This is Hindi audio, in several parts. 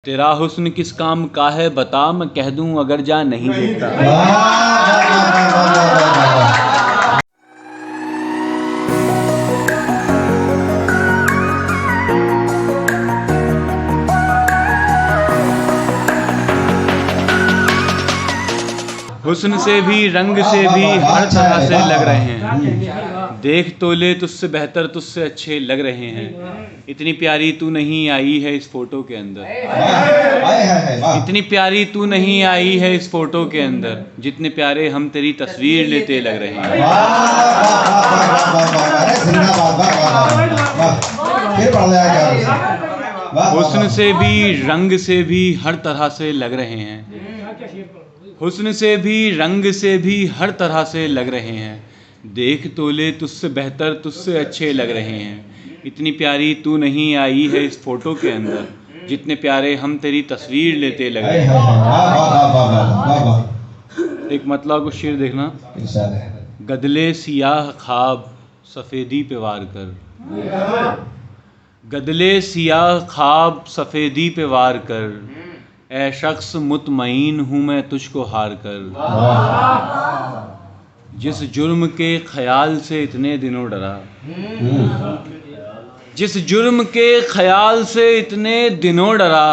तेरा हुस्न किस काम का है बता, मैं कह दूं अगर जा नहीं देता। हुस्न से भी रंग से भी हर तरह से लग रहे हैं, देख तो ले तुझसे बेहतर तुझसे अच्छे लग रहे हैं। इतनी प्यारी तू नहीं आई है इस फोटो के अंदर, इतनी प्यारी तू नहीं आई है इस फोटो के अंदर, जितने प्यारे हम तेरी तस्वीर लेते लग रहे हैं। हुस्न से भी रंग से भी हर तरह से लग रहे हैं, हुस्न से भी रंग से भी हर तरह से लग रहे हैं। देख तो ले तुझसे बेहतर तुझसे अच्छे लग रहे हैं। इतनी प्यारी तू नहीं आई है इस फोटो के अंदर, जितने प्यारे हम तेरी तस्वीर लेते लग रहे हैं। एक मतलब को शेर देखना। गदले सियाह ख्वाब सफ़ेदी पे वार कर, गदले सियाह ख्वाब सफ़ेदी पे वार कर, ऐ शख्स मुतमईन हूँ मैं तुझको हार कर। जिस जुर्म के ख्याल से इतने दिनों डरा, जिस जुर्म के ख्याल से इतने दिनों डरा,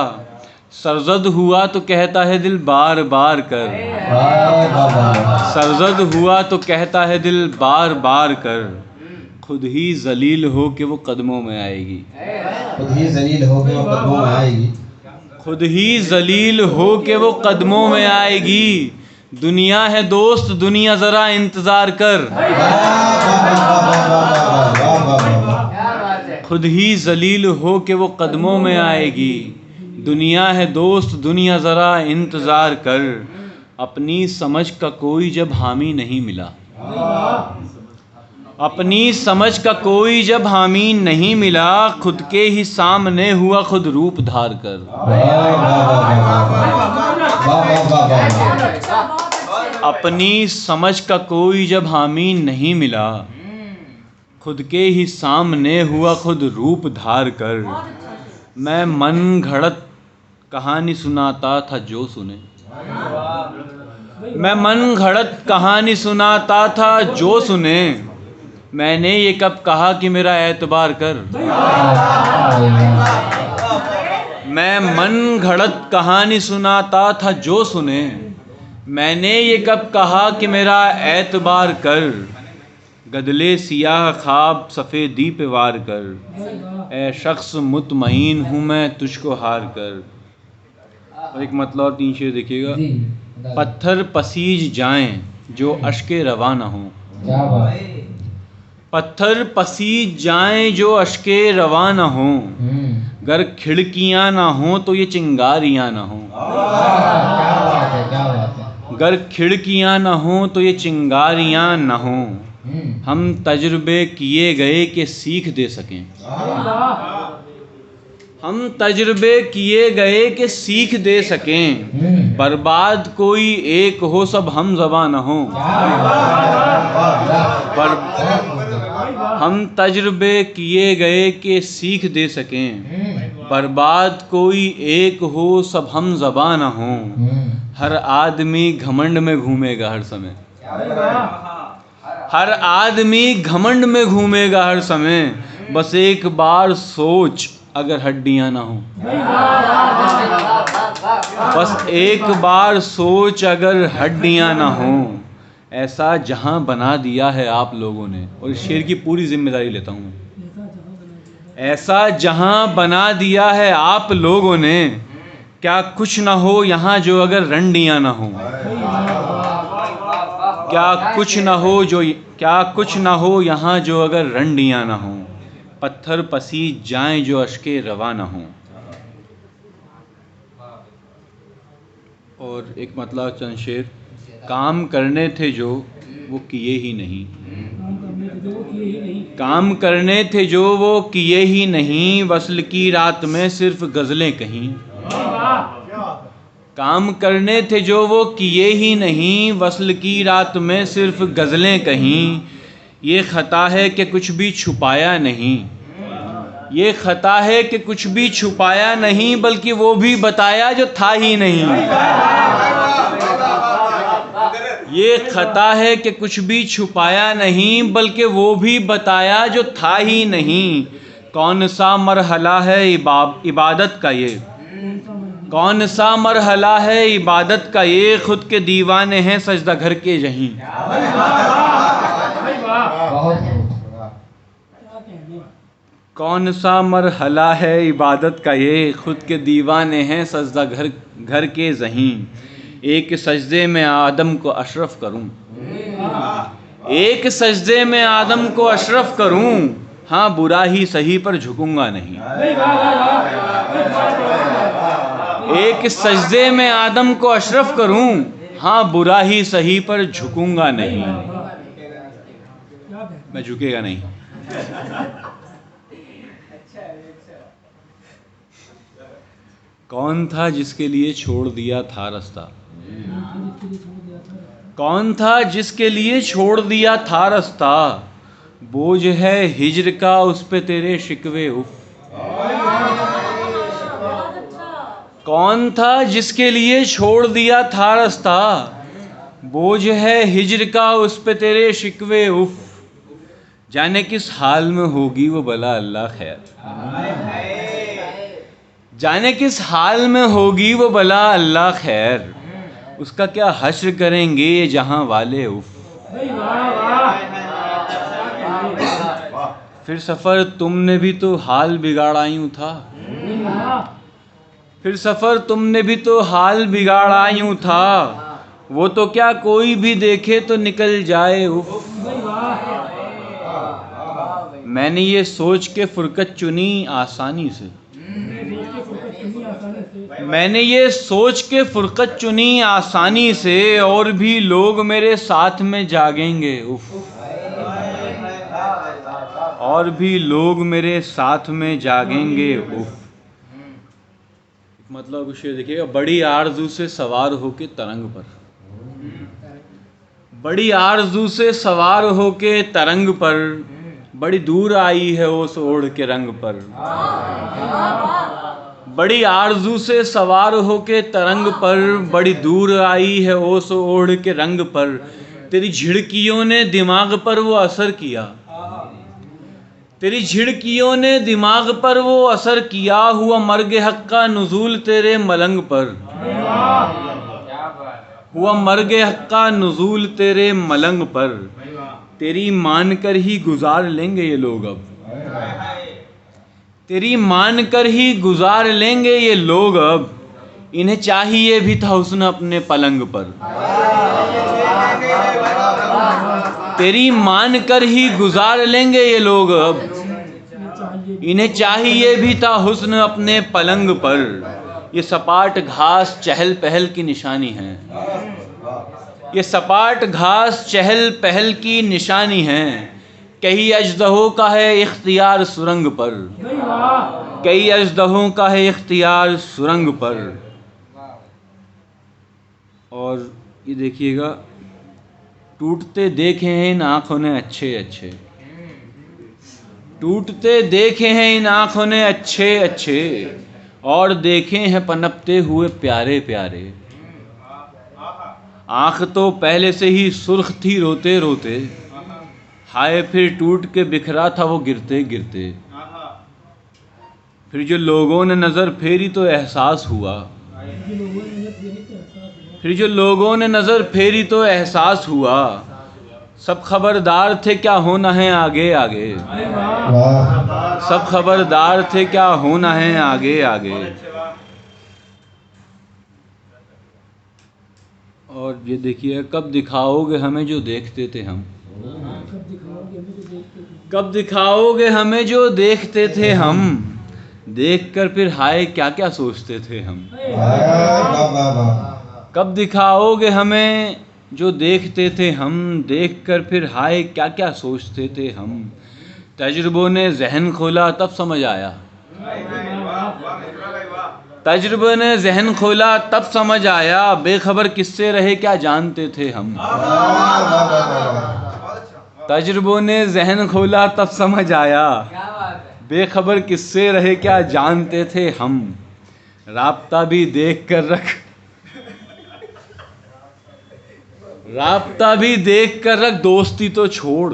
सरजद हुआ तो कहता है दिल बार बार कर, सरजद हुआ तो कहता है दिल बार बार कर। खुद ही जलील हो के वो कदमों में आएगी, खुद ही जलील हो के वो कदमों में आएगी, खुद ही जलील हो के वो कदमों में आएगी। दुनिया है दोस्त दुनिया ज़रा इंतज़ार कर, खुद ही जलील हो के वो कदमों में आएगी। दुनिया है दोस्त दुनिया ज़रा इंतज़ार कर, अपनी समझ का कोई जब हामी नहीं मिला, अपनी समझ का कोई जब हामी नहीं मिला, खुद के ही सामने हुआ खुद रूप धार कर। अपनी समझ का कोई जब हामी नहीं मिला, खुद के ही सामने हुआ खुद रूप धार कर। मैं मन घड़त कहानी सुनाता था जो सुने, मैं मन घड़त कहानी सुनाता था जो सुने, मैंने ये कब कहा कि मेरा एतबार कर। मैं मन घड़त कहानी सुनाता था जो सुने, मैंने ये कब कहा कि मेरा एतबार कर। गदले सियाह ख्वाब सफ़ेदी पे वार कर, ऐ शख्स मुतमईन हूँ मैं तुझको हार कर। और एक मतलब और 3 शेर देखिएगा। पत्थर पसीज जाएं जो अश्के रवा न हों, पत्थर पसीज जाएं जो अश्के रवा न हों, गर खिड़कियां ना हों तो ये चिंगारियां ना हों, गर खिड़कियां ना हों तो ये चिंगारियां ना हों। हम तजुर्बे किए गए कि सीख दे सकें, हम तजुर्बे किए गए कि सीख दे सकें। बर्बाद कोई एक हो सब हम ज़बां न हों, हम तजुर्बे किए गए कि सीख दे सकें। बर्बाद कोई एक हो सब हम ज़बां न हों। हर आदमी घमंड में घूमेगा हर समय, हर आदमी घमंड में घूमेगा हर समय। बस एक बार सोच अगर हड्डियां ना हो, बस एक बार सोच अगर हड्डियां ना हो। ऐसा जहां बना दिया है आप लोगों ने, और इस शेर की पूरी जिम्मेदारी लेता हूं मैं। ऐसा जहां बना दिया है आप लोगों ने, क्या कुछ ना हो यहाँ जो अगर रंडियां ना हो, क्या कुछ ना हो जो, क्या कुछ ना हो यहाँ जो अगर रंडियां ना हो। पत्थर पसीज जाएं जो अश्के रवा न हों। और एक मतलब चंद शेर। काम करने थे जो वो किए ही नहीं, काम करने थे जो वो किए ही नहीं, वस्ल की रात में सिर्फ गज़लें कहीं। काम करने थे जो वो किए ही नहीं, वस्ल की रात में सिर्फ गज़लें कहीं। ये ख़ता है कि कुछ भी छुपाया नहीं, ये खता है कि कुछ भी छुपाया नहीं बल्कि वो भी बताया जो था ही नहीं। ये खता है कि कुछ भी छुपाया नहीं बल्कि वो भी बताया जो था ही नहीं। कौन सा मरहला है इबादत का ये, कौन सा मरहला है इबादत का ये, खुद के दीवाने हैं सजदा घर के जहीं। कौन सा मरहला है इबादत का ये, खुद के दीवाने हैं सजदा घर के जहीं। एक सजदे में आदम को अशरफ करूं, एक सजदे में आदम को अशरफ करूं, हाँ बुरा ही सही पर झुकूंगा नहीं। एक सजदे में आदम को अशरफ करूं, हाँ बुरा ही सही पर झुकूंगा नहीं। मैं झुकेगा नहीं। कौन था जिसके लिए छोड़ दिया था रास्ता, कौन था जिसके लिए छोड़ दिया था रास्ता, बोझ है हिज्र का उस पे तेरे शिकवे उफ। कौन था जिसके लिए छोड़ दिया था रास्ता, बोझ है हिज्र का उस पे तेरे शिकवे उफ। जाने किस हाल में होगी वो भला अल्लाह खैर, जाने किस हाल में होगी वो भला अल्लाह खैर, उसका क्या हश्र करेंगे ये जहां वाले उफ। फिर सफ़र तुमने भी तो हाल बिगाड़ा यूं था, फिर सफ़र तुमने भी तो हाल बिगाड़ा यूं था, वो तो क्या कोई भी देखे तो निकल जाए उफ। मैंने ये सोच के फुरकत चुनी आसानी से, मैंने ये सोच के फुरकत चुनी आसानी से, और भी लोग मेरे साथ में जागेंगे उफ। और भी लोग मेरे साथ में जागेंगे उफ। मतलब कुछ ये देखिएगा, बड़ी आरज़ू से सवार होके तरंग पर, बड़ी आरज़ू से सवार होके तरंग पर, बड़ी दूर आई है उस ओढ़ के रंग पर। बड़ी आरज़ू से सवार होके तरंग पर, बड़ी दूर आई है उस ओढ़ के रंग पर। तेरी झिड़कियों ने दिमाग पर वो असर किया, तेरी झिड़कियों ने दिमाग पर वो असर किया, हुआ मर्ग हक का नुज़ूल तेरे मलंग पर, हुआ मर्ग हक का नुज़ूल तेरे मलंग पर। तेरी मान कर ही गुजार लेंगे ये लोग अब, तेरी मान कर ही गुजार लेंगे ये लोग अब, इन्हें चाहिए भी था हुस्न अपने पलंग पर। तेरी मान कर ही गुजार लेंगे ये लोग अब, इन्हें चाहिए भी था हुस्न अपने पलंग पर। ये सपाट घास चहल पहल की निशानी है, ये सपाट घास चहल पहल की निशानी है। कई अजदहों का है इख्तियार सुरंग पर, कई अजदहों का है इख्तियार सुरंग पर। और ये देखिएगा, टूटते देखे हैं इन आँखों ने अच्छे अच्छे, टूटते देखे हैं इन आँखों ने अच्छे अच्छे, और देखे हैं पनपते हुए प्यारे प्यारे। आँख तो पहले से ही सुर्ख थी रोते रोते, हाय फिर टूट के बिखरा था वो गिरते गिरते। फिर जो लोगों ने नज़र फेरी तो एहसास हुआ, फिर जो लोगों ने नज़र फेरी तो एहसास हुआ, सब खबरदार थे क्या होना है आगे आगे, सब खबरदार थे क्या होना है आगे आगे। और ये देखिए, कब दिखाओगे हमें जो देखते थे हम, कब दिखाओगे हमें जो देखते थे हम, देखकर फिर हाय क्या क्या सोचते थे हम। कब दिखाओगे हमें जो देखते थे हम, देखकर फिर हाय क्या क्या सोचते थे हम। तजुर्बों ने जहन खोला तब समझ आया, तजुर्बों ने जहन खोला तब समझ आया, बेखबर किससे रहे क्या जानते थे हम। तजुर्बों ने जहन खोला तब समझ आया, बेखबर किससे रहे क्या जानते थे हम, राब्ता भी देख कर रख, राब्ता भी देख कर रख दोस्ती तो छोड़,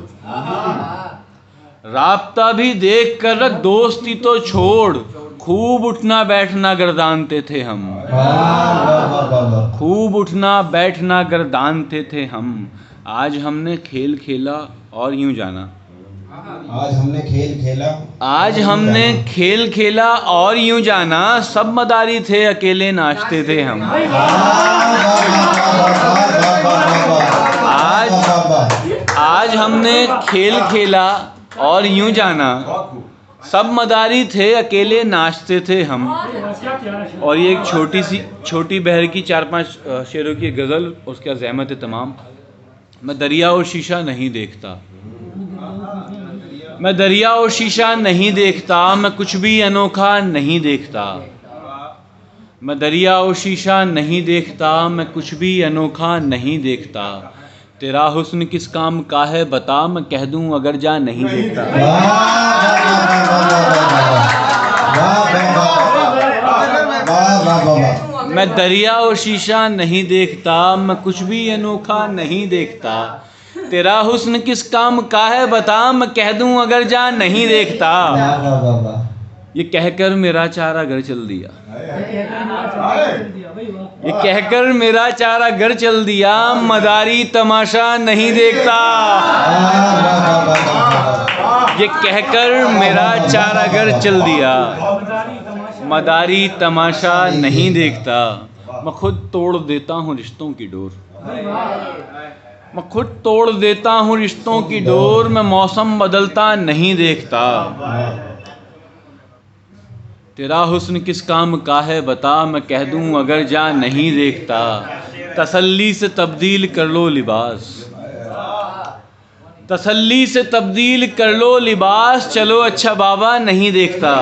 राब्ता भी देख कर रख दोस्ती तो छोड़, खूब उठना बैठना गर्दानते थे हम, खूब उठना बैठना गर्दानते थे हम। आज हमने खेल खेला और यूं जाना, आज हमने खेल खेला, आज हमने खेल खेला और यूं जाना, सब मदारी थे अकेले नाचते थे हम। आज हमने खेल खेला और यूं जाना, सब मदारी थे अकेले नाचते थे हम। और ये एक छोटी बहर की 4-5 शेरों की गज़ल, उसका ज़हमत तमाम। मैं दरिया और शीशा नहीं देखता, मैं दरिया और शीशा नहीं देखता, मैं कुछ भी अनोखा नहीं देखता, मैं दरिया और शीशा नहीं देखता, मैं कुछ भी अनोखा नहीं देखता। तेरा हुस्न किस काम का है बता, मैं कह दूं अगर जा नहीं देखता। मैं दरिया और शीशा नहीं देखता, मैं कुछ भी अनोखा नहीं देखता। तेरा हुस्न किस काम का है बता, मैं कह दूं अगर जा नहीं देखता। ये कहकर मेरा चारा घर चल दिया, ये कहकर मेरा चारा घर चल दिया, मदारी तमाशा नहीं देखता। ये कहकर मेरा चारा घर चल दिया, मदारी तमाशा नहीं देखता। मैं खुद तोड़ देता हूँ रिश्तों की डोर, मैं खुद तोड़ देता हूँ रिश्तों की डोर, मैं मौसम बदलता नहीं देखता। तेरा हुस्न किस काम का है बता, मैं कह दूं अगर जा नहीं देखता। तसल्ली से तब्दील कर लो लिबास, तसल्ली से तब्दील कर लो लिबास, चलो अच्छा बाबा नहीं देखता।